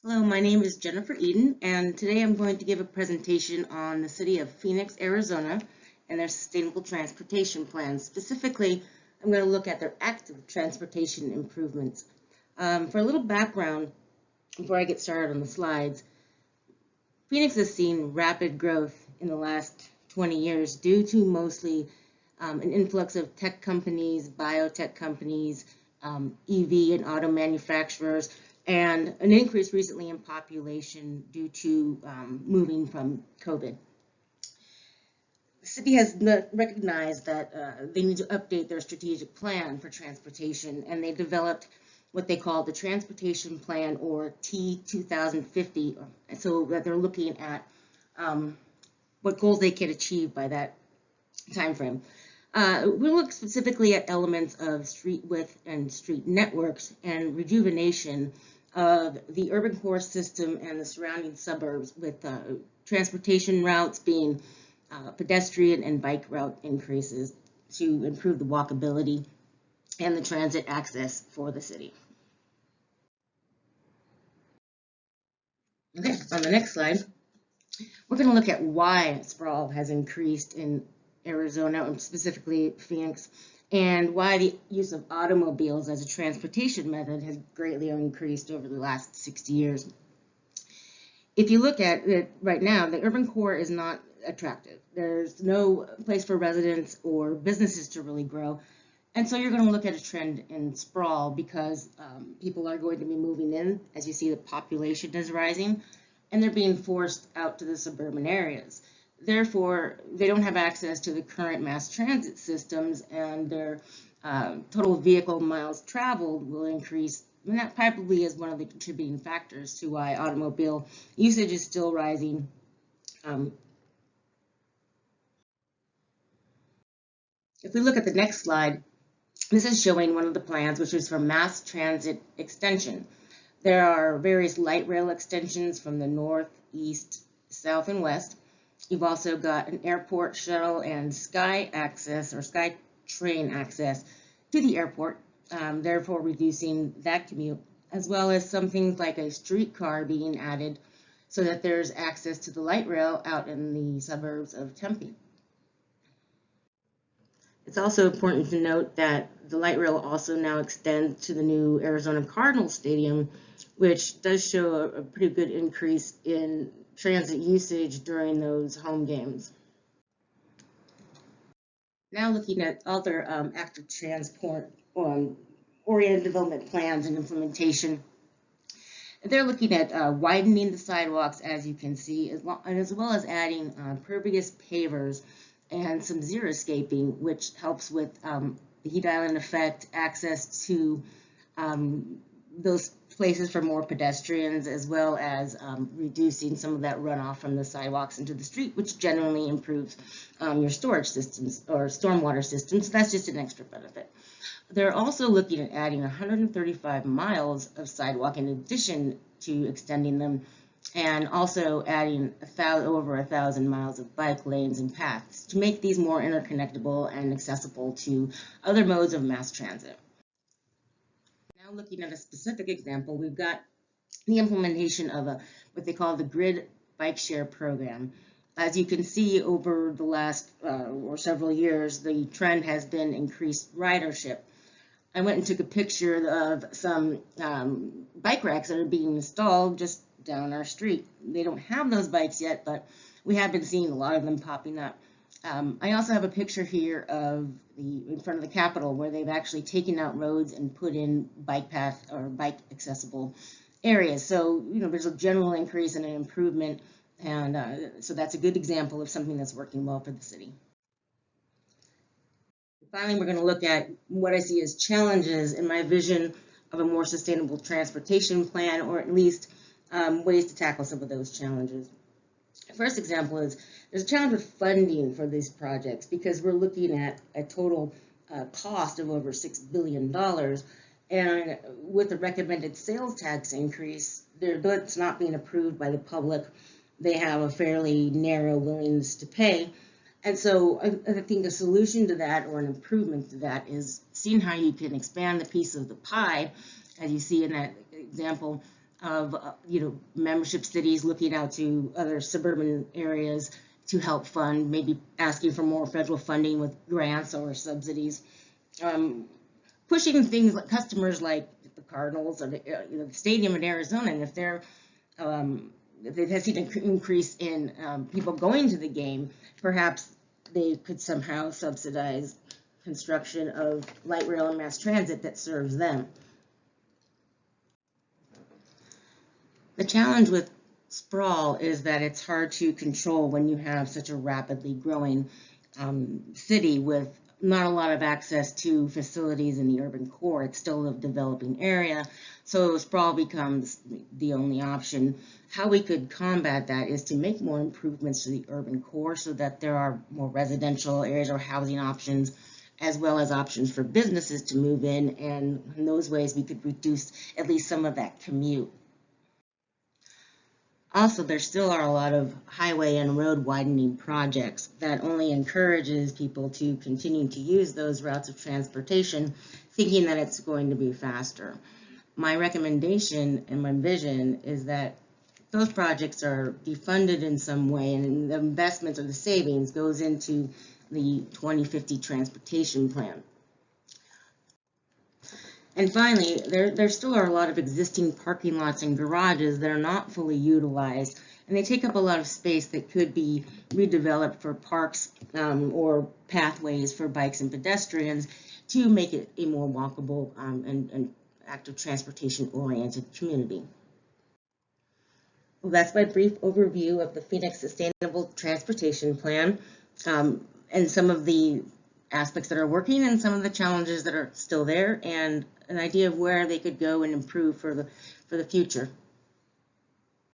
Hello, my name is Jennifer Eden, and today I'm going to give a presentation on the city of Phoenix, Arizona, and their sustainable transportation plans. Specifically, I'm going to look at their active transportation improvements. For a little background, before I get started on the slides, Phoenix has seen rapid growth in the last 20 years due to mostly an influx of tech companies, biotech companies, EV and auto manufacturers, and an increase recently in population due to moving from COVID. The city has recognized that they need to update their strategic plan for transportation, and they developed what they call the Transportation Plan, or T2050, so that they're looking at what goals they can achieve by that time frame. We'll look specifically at elements of street width and street networks and rejuvenation of the urban core system and the surrounding suburbs, with transportation routes being pedestrian and bike route increases to improve the walkability and the transit access for the city. Okay, on the next slide, we're going to look at why sprawl has increased in Arizona, and specifically Phoenix, and why the use of automobiles as a transportation method has greatly increased over the last 60 years. If you look at it right now, the urban core is not attractive. There's no place for residents or businesses to really grow. And so you're going to look at a trend in sprawl because people are going to be moving in. As you see, the population is rising, and they're being forced out to the suburban areas. Therefore, they don't have access to the current mass transit systems, and their total vehicle miles traveled will increase. And that probably is one of the contributing factors to why automobile usage is still rising. If we look at the next slide, this is showing one of the plans, which is for mass transit extension. There are various light rail extensions from the north, east, south, and west. You've also got an airport shuttle and sky access, or sky train access to the airport, therefore reducing that commute, as well as some things like a streetcar being added so that there's access to the light rail out in the suburbs of Tempe. It's also important to note that the light rail also now extends to the new Arizona Cardinals Stadium, which does show a pretty good increase in transit usage during those home games. Now looking at other active transport oriented development plans and implementation. They're looking at widening the sidewalks, as you can see, as well as adding pervious pavers and some xeriscaping, which helps with the heat island effect, access to those places for more pedestrians, as well as reducing some of that runoff from the sidewalks into the street, which generally improves your storage systems or stormwater systems. So that's just an extra benefit. They're also looking at adding 135 miles of sidewalk in addition to extending them, and also adding over 1,000 miles of bike lanes and paths to make these more interconnectable and accessible to other modes of mass transit. Now looking at a specific example, we've got the implementation of what they call the Grid Bike Share Program. As you can see, over the last or several years, the trend has been increased ridership. I went and took a picture of some bike racks that are being installed just down our street. They don't have those bikes yet, but we have been seeing a lot of them popping up. I also have a picture here of in front of the Capitol, where they've actually taken out roads and put in bike path or bike accessible areas. So, there's a general increase and an improvement, and so that's a good example of something that's working well for the city. Finally, we're going to look at what I see as challenges in my vision of a more sustainable transportation plan, or at least ways to tackle some of those challenges. The first example is there's a challenge with funding for these projects, because we're looking at a total cost of over $6 billion. And with the recommended sales tax increase, that's not being approved by the public. They have a fairly narrow willingness to pay. And so I think a solution to that, or an improvement to that, is seeing how you can expand the piece of the pie, as you see in that example, of membership cities looking out to other suburban areas to help fund, maybe asking for more federal funding with grants or subsidies, pushing things like customers like the Cardinals or the stadium in Arizona, and if they've seen an increase in people going to the game, perhaps they could somehow subsidize construction of light rail and mass transit that serves them. The challenge with sprawl is that it's hard to control when you have such a rapidly growing city with not a lot of access to facilities in the urban core. It's still a developing area, so sprawl becomes the only option. How we could combat that is to make more improvements to the urban core so that there are more residential areas or housing options, as well as options for businesses to move in, and in those ways we could reduce at least some of that commute. Also, there still are a lot of highway and road widening projects that only encourages people to continue to use those routes of transportation, thinking that it's going to be faster. My recommendation and my vision is that those projects are defunded in some way, and the investments or the savings goes into the 2050 transportation plan. And finally, there still are a lot of existing parking lots and garages that are not fully utilized, and they take up a lot of space that could be redeveloped for parks or pathways for bikes and pedestrians to make it a more walkable and active transportation-oriented community. Well, that's my brief overview of the Phoenix Sustainable Transportation Plan and some of the aspects that are working and some of the challenges that are still there, and an idea of where they could go and improve for the future.